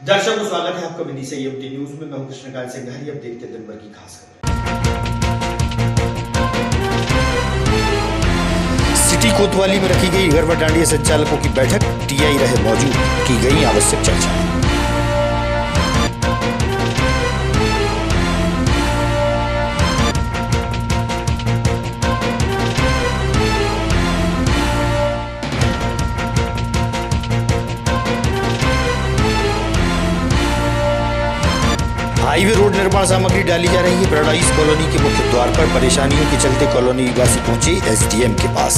दर्शकों को स्वागत है आपका विधि से एमटी न्यूज में। मैं हूं कृष्णकांत सिंघारी। अब देखते हैं दिन भर की खास खबर। सिटी कोतवाली में रखी गई गरबा डांडिया संचालकों की बैठक, टीआई रहे मौजूद, की गई आवश्यक चर्चा। हाईवे रोड निर्माण सामग्री डाली जा रही है। पैराडाइज कॉलोनी के मुख्य द्वार पर परेशानियों के चलते कॉलोनी निवासी पहुंचे एसडीएम के पास।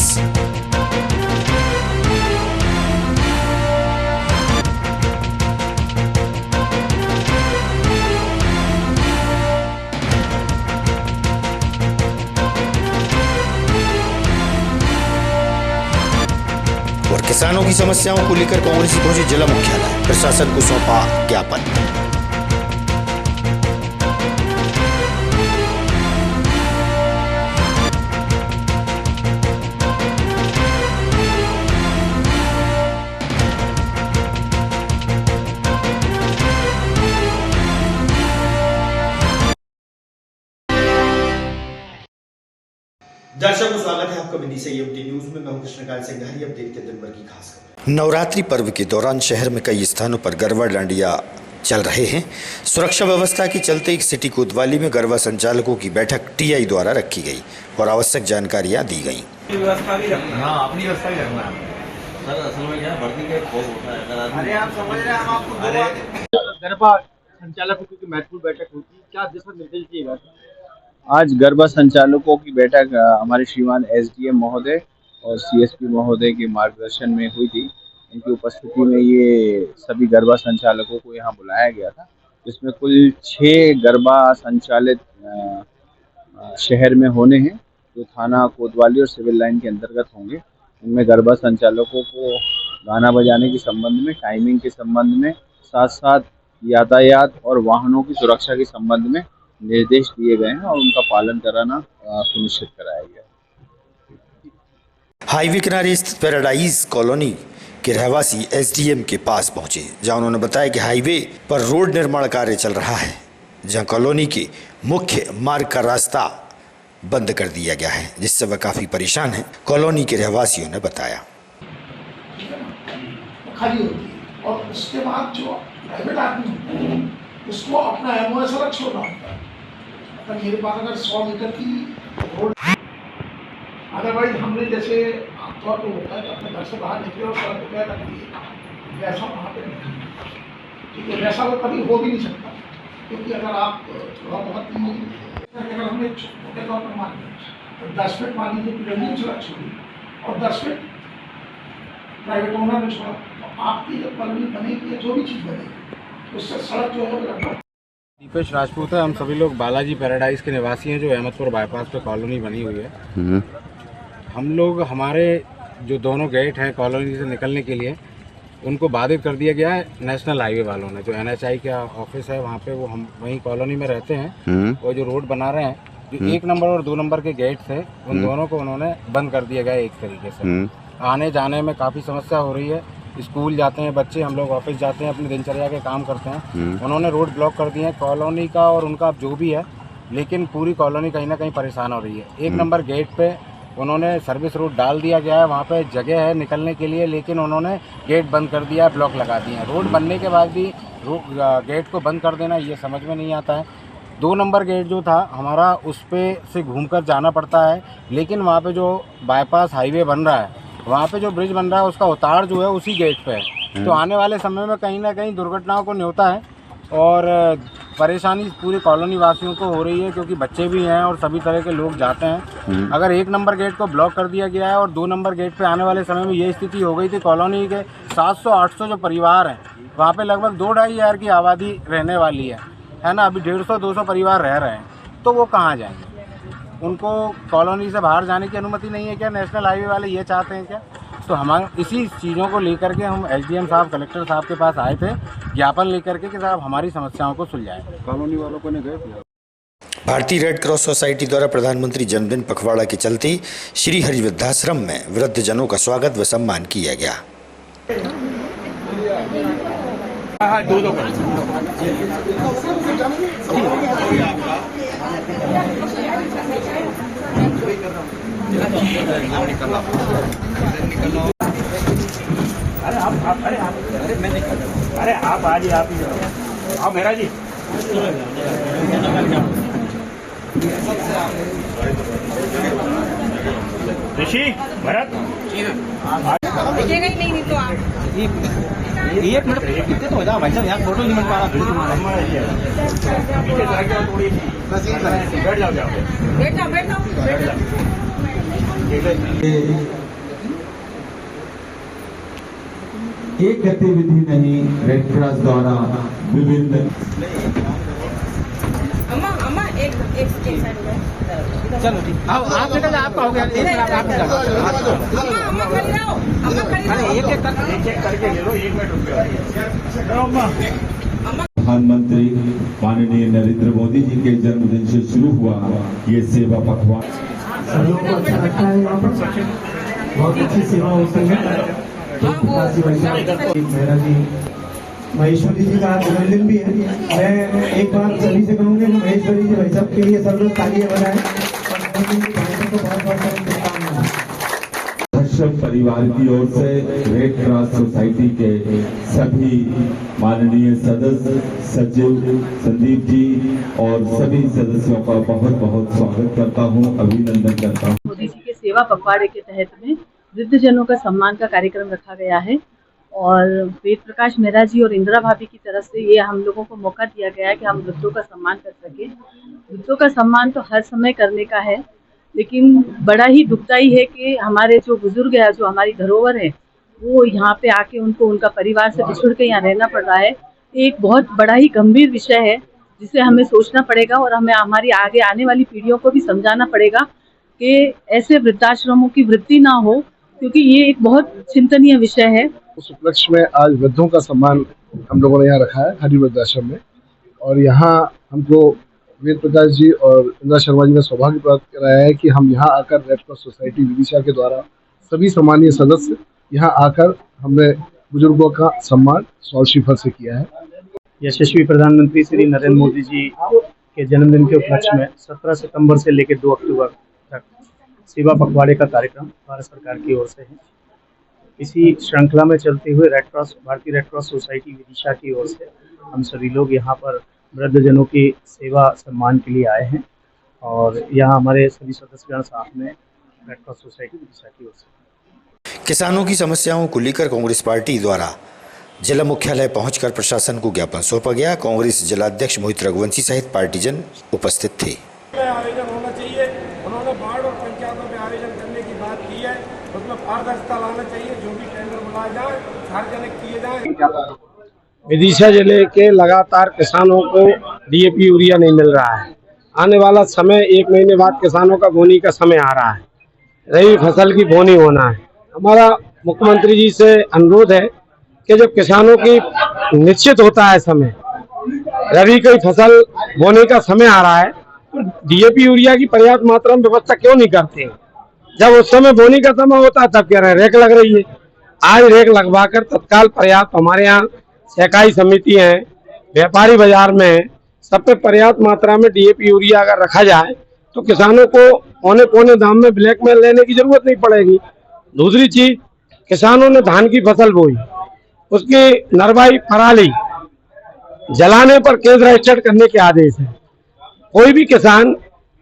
और किसानों की समस्याओं को लेकर कांग्रेसी पहुंचे जिला मुख्यालय, प्रशासन को सौंपा ज्ञापन। दर्शकों को स्वागत है आपका विधि से एमटी न्यूज में। मैं हूं कृष्णकांत सिंघारी। अब देखते हैं दिन भर की खास खबर। नवरात्रि पर्व के दौरान शहर में कई स्थानों पर गरबा डांडिया चल रहे हैं। सुरक्षा व्यवस्था के चलते एक सिटी कोतवाली में गरबा संचालकों की बैठक टीआई द्वारा रखी गई और आवश्यक जानकारियां दी गई। अपनी व्यवस्था भी रखना है सर। असल में क्या भर्ती का खोज होता है। अरे आप समझ रहे हैं, हम आपको गरबा संचालकों की महत्वपूर्ण बैठक होती है, क्या दिशा निर्देश दिए गए? आज गरबा संचालकों की बैठक हमारे श्रीमान एसडीएम महोदय और सीएसपी महोदय के मार्गदर्शन में हुई थी। इनकी उपस्थिति में ये सभी गरबा संचालकों को यहाँ बुलाया गया था, जिसमें कुल 6 गरबा संचालित शहर में होने हैं, जो थाना कोतवाली और सिविल लाइन के अंतर्गत होंगे। इनमें गरबा संचालकों को गाना बजाने के संबंध में, टाइमिंग के संबंध में, साथ साथ यातायात और वाहनों की सुरक्षा के संबंध में निर्देश दिए गए हैं और उनका पालन कराना सुनिश्चित कराया गया। हाईवे किनारे स्थित पैराडाइज कॉलोनी के रहवासी एसडीएम के पास पहुंचे, जहां उन्होंने बताया कि हाईवे पर रोड निर्माण कार्य चल रहा है, जहां कॉलोनी के मुख्य मार्ग का रास्ता बंद कर दिया गया है, जिससे वह काफी परेशान है। कॉलोनी के रहवासियों ने बताया। खाली होती है और उसके बाद जो प्राइवेट आदमी होता है उसको अपना एमओएस अलग छोड़ना होता है। मेरे पास अगर 100 मीटर की रोड, अदरवाइज हमने जैसे आमतौर पर होता है कि अपने घर से बाहर निकले और सड़क तय कर दिए, वैसा वहाँ पे नहीं। ठीक है, वैसा वो कभी हो भी नहीं सकता, क्योंकि अगर आप थोड़ा बहुत अगर हमने छोटे तौर पर मान लिया तो 10 फीट मान लीजिए बिल्डिंग सड़क छोड़ी और 10 फीट प्राइवेट ओनर ने छोड़ा, तो आपकी जब कॉलोनी बनेगी या जो भी चीज़ बनेगी उससे सड़क जो है लगभग। दीपेश राजपूत है। हम सभी लोग बालाजी पैराडाइज के निवासी हैं, जो अहमदपुर बाईपास पे कॉलोनी बनी हुई है। हम लोग, हमारे जो दोनों गेट हैं कॉलोनी से निकलने के लिए, उनको बाधित कर दिया गया है नेशनल हाईवे वालों ने। जो एनएचआई का ऑफिस है वहाँ पे, वो हम वहीं कॉलोनी में रहते हैं, और जो रोड बना रहे हैं, जो 1 नंबर और 2 नंबर के गेट थे, उन दोनों को उन्होंने बंद कर दिया गया है। एक तरीके से आने जाने में काफ़ी समस्या हो रही है। स्कूल जाते हैं बच्चे, हम लोग ऑफिस जाते हैं, अपनी दिनचर्या के काम करते हैं। उन्होंने रोड ब्लॉक कर दिए हैं कॉलोनी का और उनका जो भी है, लेकिन पूरी कॉलोनी कहीं ना कहीं परेशान हो रही है। 1 नंबर गेट पे उन्होंने सर्विस रोड डाल दिया गया है, वहाँ पे जगह है निकलने के लिए, लेकिन उन्होंने गेट बंद कर दिया है, ब्लॉक लगा दिए हैं। रोड बनने के बाद भी गेट को बंद कर देना, ये समझ में नहीं आता है। 2 नंबर गेट जो था हमारा, उस पे से घूमकर जाना पड़ता है, लेकिन वहाँ पे जो बाईपास हाईवे बन रहा है, वहाँ पे जो ब्रिज बन रहा है, उसका उतार जो है उसी गेट पे है। तो आने वाले समय में कहीं ना कहीं दुर्घटनाओं को न्योता है और परेशानी पूरी कॉलोनी वासियों को हो रही है, क्योंकि बच्चे भी हैं और सभी तरह के लोग जाते हैं। अगर 1 नंबर गेट को ब्लॉक कर दिया गया है और 2 नंबर गेट पे आने वाले समय में ये स्थिति हो गई थी, कॉलोनी के 700-800 जो परिवार हैं, वहाँ पे लगभग 2-2.5 हज़ार की आबादी रहने वाली है ना। अभी 150-200 परिवार रह रहे हैं, तो वो कहाँ जाएंगे? उनको कॉलोनी से बाहर जाने की अनुमति नहीं है क्या? नेशनल हाईवे वाले ये चाहते हैं क्या? तो हमारे इसी चीज़ों को लेकर के हम एसडीएम साहब, कलेक्टर साहब के पास आए थे, ज्ञापन लेकर के कि साहब हमारी समस्याओं को सुलझाएं। कॉलोनी वालों को नहीं गए। भारतीय रेड क्रॉस सोसाइटी द्वारा प्रधानमंत्री जन्मदिन पखवाड़ा के चलते श्री हरि वृद्धाश्रम में वृद्धजनों का स्वागत व सम्मान किया गया। हाँ, दो कर। अरे आप आज ही आप ही जाओ। आओ मेरा जी। ऋषि भरत दिखेगा ही नहीं तो आप एक मिनट कितने तो हो जाओ भाई साहब, यहाँ फोटो नहीं मिल पा रहा। बैठ जाओ बैठ जाओ एक गतिविधि नहीं, रेड क्रॉस द्वारा विभिन्न। अम्मा एक साइड हो गए। चलो ठीक, आप निकल जाओ, आपका हो गया। अम्मा खड़ी रहो, अम्मा खड़ी रहो। एक करके ले लो, 1 मिनट रुक जाओ। प्रधानमंत्री माननीय नरेंद्र मोदी जी के जन्मदिन से शुरू हुआ ये सेवा पखवाड़ा। सभी को अच्छा लगता है। यहाँ पर बहुत अच्छी सेवा होती है। मेहरा जी, महेश्वरी जी का जन्मदिन भी है। मैं एक बार सभी से कहूँगी कि महेश्वरी जी भाई साहब के लिए सब लोग तालियां बजाएं और को बहुत बहुत शुभकामनाएं। कश्यप परिवार की ओर से रेड क्रॉस सोसाइटी के सभी माननीय सदस्य, सचिव संदीप जी और सभी सदस्यों का बहुत बहुत स्वागत करता हूं, अभिनंदन करता हूं। मोदी जी के सेवा पखवाड़े के तहत में वृद्धजनों का सम्मान का कार्यक्रम रखा गया है और वेद प्रकाश मेहरा जी और इंदिरा भाभी की तरफ से ये हम लोगों को मौका दिया गया है कि हम वृद्धों का सम्मान कर सकें। वृद्धों का सम्मान तो हर समय करने का है, लेकिन बड़ा ही दुखदाई है कि हमारे जो बुजुर्ग है, जो हमारी धरोहर है, वो यहाँ पे आके उनको उनका परिवार से बिछुड़ के यहाँ रहना पड़ रहा है। एक बहुत बड़ा ही गंभीर विषय है जिसे हमें सोचना पड़ेगा और हमें हमारी आगे आने वाली पीढ़ियों को भी समझाना पड़ेगा कि ऐसे वृद्धाश्रमों की वृद्धि ना हो, क्योंकि ये एक बहुत चिंतनीय विषय है। उस उपलक्ष्य में आज वृद्धों का सम्मान हम लोगों ने यहाँ रखा है हरि वृद्धाश्रम में, और यहाँ हमको वेद प्रकाश जी और इंदिरा शर्मा जी ने सौभाग्य प्राप्त कराया है कि हम यहाँ आकर रेड क्रॉस सोसाइटी विदिशा के द्वारा सभी सम्मानीय सदस्य यहाँ आकर हमने बुजुर्गों का सम्मान सॉल श्रीफल से किया है। यशस्वी प्रधानमंत्री श्री नरेंद्र मोदी जी के जन्मदिन के उपलक्ष्य में 17 सितंबर से लेकर 2 अक्टूबर तक सेवा पखवाड़े का कार्यक्रम भारत सरकार की ओर से है। इसी श्रृंखला में चलते हुए भारतीय रेड क्रॉस सोसाइटी विदिशा की ओर से हम सभी लोग यहाँ पर वृद्धजनों की सेवा सम्मान के लिए आए हैं और यहाँ हमारे सभी सदस्यगण साथ में रेड क्रॉस सोसाइटी विदिशा की ओर से। किसानों की समस्याओं को लेकर कांग्रेस पार्टी द्वारा जिला मुख्यालय पहुंचकर प्रशासन को ज्ञापन सौंपा गया। कांग्रेस जिलाध्यक्ष मोहित रघुवंशी सहित पार्टीजन उपस्थित थे। आयोजन होना चाहिए, उन्होंने वार्ड और पंचायतों में आयोजन करने की बात की है, उसमें पारदर्शिता लाना चाहिए, जो भी टेंडर बुलाए जाए सार्वजनिक किए जाए। विदिशा जिले के लगातार किसानों को डीएपी यूरिया नहीं मिल रहा है। आने वाला समय 1 महीने बाद किसानों का बोनी का समय आ रहा है, रबी फसल की बोनी होना है। हमारा मुख्यमंत्री जी से अनुरोध है कि जब किसानों की निश्चित होता है समय, रबी की फसल बोने का समय आ रहा है, तो डीएपी यूरिया की पर्याप्त मात्रा में व्यवस्था क्यों नहीं करते हैं? जब उस समय बोनी का समय होता है तब कह रहे हैं रेक लग रही है। आज रेक लगवाकर तत्काल पर्याप्त, हमारे यहाँ सहकारी समिति है, व्यापारी बाजार में है, सब पे पर्याप्त मात्रा में डीएपी यूरिया अगर रखा जाए तो किसानों को औने पौने दाम में ब्लैक में लेने की जरूरत नहीं पड़ेगी। दूसरी चीज, किसानों ने धान की फसल बोई, उसकी नरवाई पराली जलाने पर केस रजिस्टर्ड करने के आदेश है। कोई भी किसान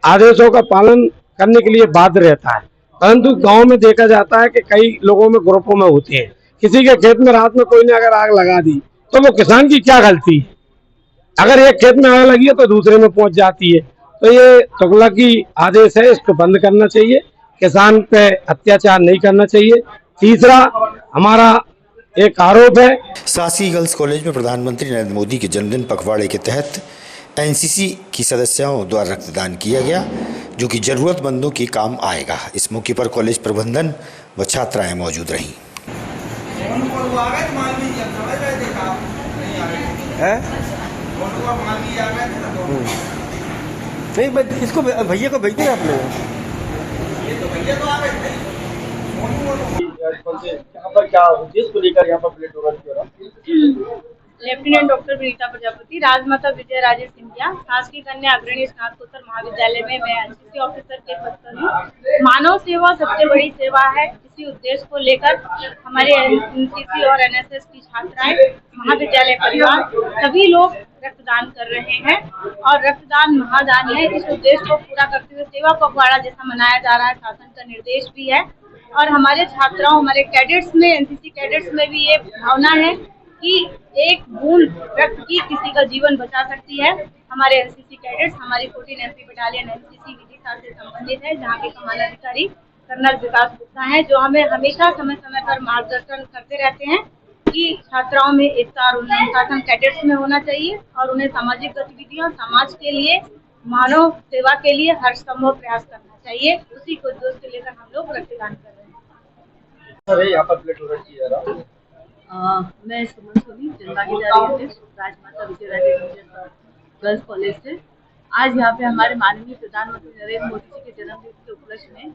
आदेशों का पालन करने के लिए बाध्य रहता है, परंतु गांव में देखा जाता है कि कई लोगों में ग्रुपों में होते हैं। किसी के खेत में रात में कोई ने अगर आग लगा दी तो वो किसान की क्या गलती? अगर एक खेत में आग लगी है तो दूसरे में पहुंच जाती है। तो ये तुगलकी आदेश है, इसको बंद करना चाहिए, किसान पे अत्याचार नहीं करना चाहिए। तीसरा हमारा एक आरोप है, शासकीय गर्ल्स कॉलेज में प्रधानमंत्री नरेंद्र मोदी के जन्मदिन पखवाड़े के तहत एनसीसी की सदस्यों द्वारा रक्तदान किया गया, जो कि जरूरतमंदों के काम आएगा। इस मौके पर कॉलेज प्रबंधन व छात्राएं मौजूद रहीं। नहीं, इसको भैया को भेज दिया आपने। यहाँ पर क्या उद्देश्य को लेकर यहाँ पर प्लेट लेफ्टिनेंट डॉक्टर विनीता प्रजापति, राजमाता विजय राजे सिंधिया, शासकीय कन्या अग्रणी स्नातकोत्तर महाविद्यालय में मैं एनसीसी ऑफिसर के पद पर हूँ। मानव सेवा सबसे बड़ी सेवा है। इसी उद्देश्य को लेकर हमारे एनसीसी और एनएसएस की छात्राएं, महाविद्यालय परिवार सभी लोग रक्तदान कर रहे हैं और रक्तदान महादान है। इस उद्देश्य को पूरा करते हुए सेवा पखवाड़ा जैसा मनाया जा रहा है, शासन का निर्देश भी है और हमारे छात्राओं, हमारे कैडेट्स में, एनसीसी कैडेट्स में भी ये भावना है कि एक बूंद रक्त की किसी का जीवन बचा सकती है। हमारे एनसीसी कैडेट्स, हमारी 14 MP बटालियन एनसीसी विदिशा से संबंधित है, जहाँ के कमांडाधिकारी कर्नल विकास गुप्ता हैं, जो हमें हमेशा समय समय पर मार्गदर्शन करते रहते हैं कि छात्राओं में एकता और अनुशासन कैडेट्स में होना चाहिए और उन्हें सामाजिक गतिविधियों, समाज के लिए, मानव सेवा के लिए हर संभव प्रयास करना चाहिए। उसी को उद्देश्य लेकर हम लोग रक्तदान कर रहे हैं। सर यहाँ पर ब्लड डोनेट किया जा रहा है। मैं सुमन सोनी, जनभागी जारी राजमाता विजय राजे गर्ल्स कॉलेज से। आज यहाँ पे हमारे माननीय प्रधानमंत्री नरेंद्र मोदी जी के जन्मदिन के उपलक्ष्य में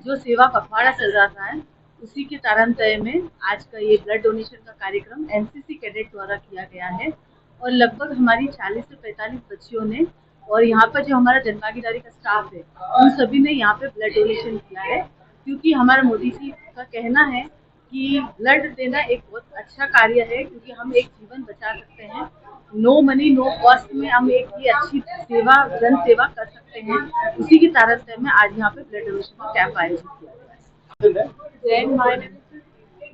जो सेवा पखवाड़ा चल रहा है, उसी के तारतम्य में आज का ये ब्लड डोनेशन का कार्यक्रम एनसीसी कैडेट द्वारा किया गया है और लगभग हमारी 40 से 45 बच्चियों ने और यहाँ पर जो हमारा जनभागीदारी का स्टाफ है, उन सभी ने यहाँ पे ब्लड डोनेशन किया है, क्योंकि हमारा मोदी जी का कहना है कि ब्लड देना एक बहुत अच्छा कार्य है, क्योंकि हम एक जीवन बचा सकते हैं। नो मनी नो कॉस्ट में हम एक ही अच्छी सेवा, जन सेवा कर सकते हैं। उसी की तारतम्य में आज यहाँ पे ब्लड डोनेशन का कैंप आयोजित किया गया है। जैन माय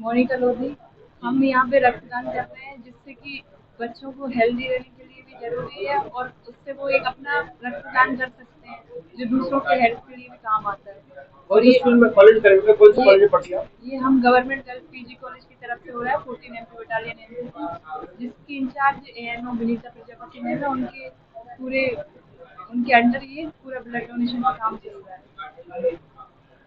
मोनिका लोधी, हम यहाँ पे रक्तदान कर रहे हैं जिससे कि बच्चों को हेल्दी रहने के लिए भी जरूरी है और उससे वो एक अपना रक्तदान कर सकते हैं जो दूसरों के हेल्थ के लिए भी काम आता है। और ये स्कूल में कॉलेज करेंगे, कौन सी कॉलेज पढ़ती है? ये हम गवर्नमेंट गर्ल्स पीजी कॉलेज की तरफ से हो रहा है, 14 MP बटालियन एनसीसी, जिसकी इंचार्ज ANO विनीता प्रजापति है ना, उनके अंडर ये पूरा ब्लड डोनेशन का काम चल रहा है।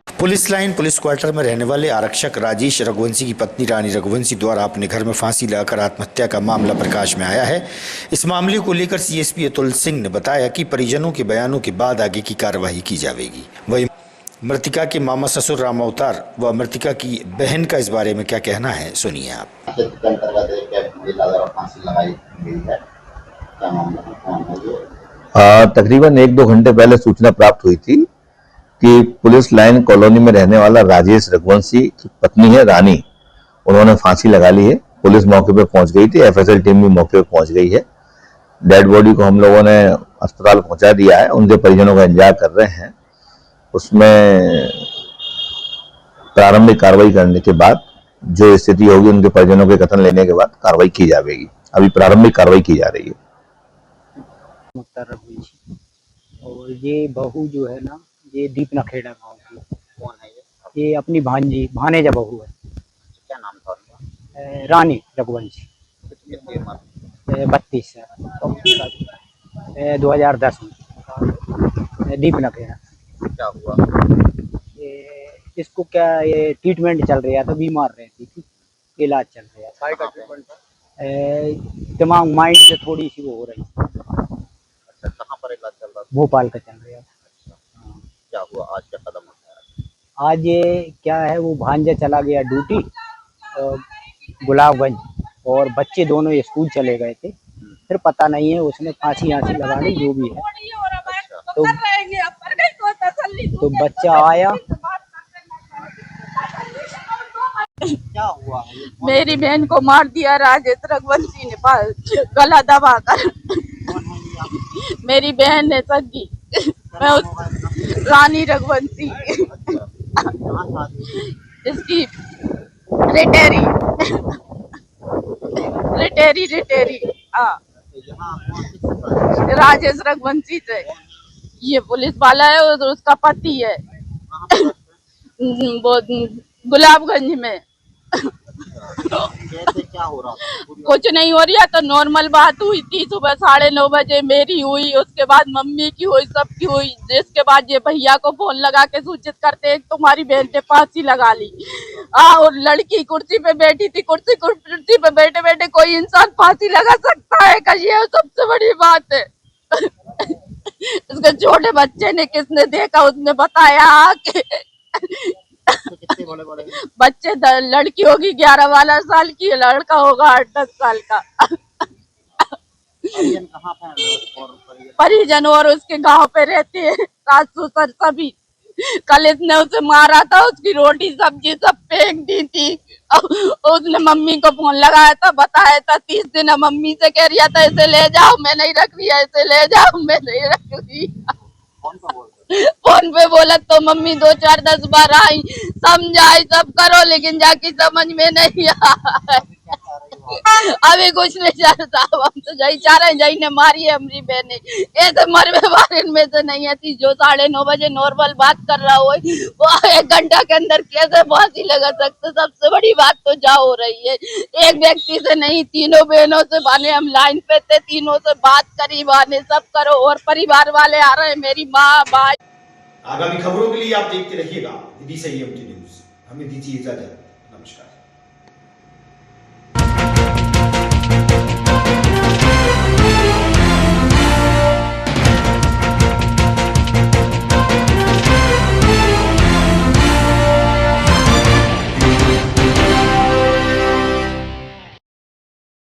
पुलिस लाइन पुलिस क्वार्टर में रहने वाले आरक्षक राजेश रघुवंशी की पत्नी रानी रघुवंशी द्वारा अपने घर में फांसी लगाकर आत्महत्या का मामला प्रकाश में आया है। इस मामले को लेकर CSP अतुल सिंह ने बताया कि परिजनों के बयानों के बाद आगे की कार्रवाई की जाएगी। वही मृतिका के मामा ससुर राम अवतार व मृतिका की बहन का इस बारे में क्या कहना है, सुनिए आप। तकरीबन 1-2 घंटे पहले सूचना प्राप्त हुई थी कि पुलिस लाइन कॉलोनी में रहने वाला राजेश रघुवंशी की पत्नी है रानी, उन्होंने फांसी लगा ली है। पुलिस मौके पर पहुंच गई थी, FSL टीम भी मौके पर पहुंच गई है। डेड बॉडी को हम लोगों ने अस्पताल पहुंचा दिया है, उनके परिजनों का इंतजार कर रहे हैं। उसमें प्रारंभिक कार्रवाई करने के बाद जो स्थिति होगी, उनके परिजनों के कथन लेने के बाद कार्रवाई की जाएगी। अभी प्रारंभिक कार्रवाई की जा रही है। और ये बहू जो है ना, ये दीप नखेड़ा गाँव की। कौन है ये अपनी भांजी, भानेजा बहू है। क्या नाम था उनका? रानी रघुवंशी। 32 है, 2010 में दीप नखेड़ा। क्या हुआ? इसको क्या, ये ट्रीटमेंट चल रहा था, बीमार रहती थी, इलाज चल रहा था। का ट्रीटमेंट था? दिमाग माइंड से थोड़ी सी वो हो रही। अच्छा, कहाँ पर इलाज चल रहा था? भोपाल का चल रहा था। क्या हुआ? आज क्या कदम उठाया? आज ये क्या है, वो भांजा चला गया ड्यूटी गुलाबगंज और बच्चे दोनों स्कूल चले गए थे। फिर पता नहीं है, उसने फांसी लगा ली, जो भी है। तो बच्चा आया। क्या हुआ? मेरी बहन को मार दिया राजेश रघुवंशी ने गला दबाकर। मेरी बहन है सगी, मैं उस रानी रघुवंशी इसकी रिटेरी हाँ, राजेश रघुवंशी से। ये पुलिस वाला है और उसका पति है वो गुलाबगंज में। क्या हो रहा था? कुछ नहीं हो रहा, तो नॉर्मल बात हुई थी। सुबह 9:30 बजे मेरी हुई, उसके बाद मम्मी की हुई, सबकी हुई। जिसके बाद ये भैया को फोन लगा के सूचित करते हैं तुम्हारी बहन ने फांसी लगा ली। और लड़की कुर्सी पे बैठी थी, कुर्सी पे बैठे बैठे कोई इंसान फांसी लगा सकता है का, ये सबसे बड़ी बात है। इसके छोटे बच्चे ने किसने देखा, उसने बताया कि बड़े बच्चे, लड़की होगी 11-12 साल की, लड़का होगा 8-10 साल का। परिजन और उसके गांव पे रहते हैं, सास ससुर सभी। कल इसने उसे मारा था, उसकी रोटी सब्जी सब फेंक दी थी। उसने मम्मी को फोन लगाया था, बताया था 30 दिन मम्मी से कह रहा था इसे ले जाओ, मैं नहीं रख रही, इसे ले जाओ, मैं नहीं रख रही। फोन पे बोला तो मम्मी 2-4-10 बार आई, समझाई, सब करो, लेकिन जाके समझ में नहीं आया। अभी कुछ नहीं चाहता, हम तो यही चाह रहे हैं, यही ने मारी है हमारी बहने, ये तो मरवे बारे में तो नहीं है। जो 9:30 बजे नॉर्मल बात कर रहा हो वो 1 घंटा के अंदर कैसे फांसी लगा सकते। सबसे बड़ी बात तो जा हो रही है, एक व्यक्ति से नहीं, तीनों बहनों से बने, हम लाइन पे थे, तीनों से बात करी, बने सब करो, और परिवार वाले आ रहे हैं, मेरी माँ भाई। आगामी खबरों के लिए आप देखते रहिएगा विधि संयम न्यूज। हमें दीजिए इजाजत।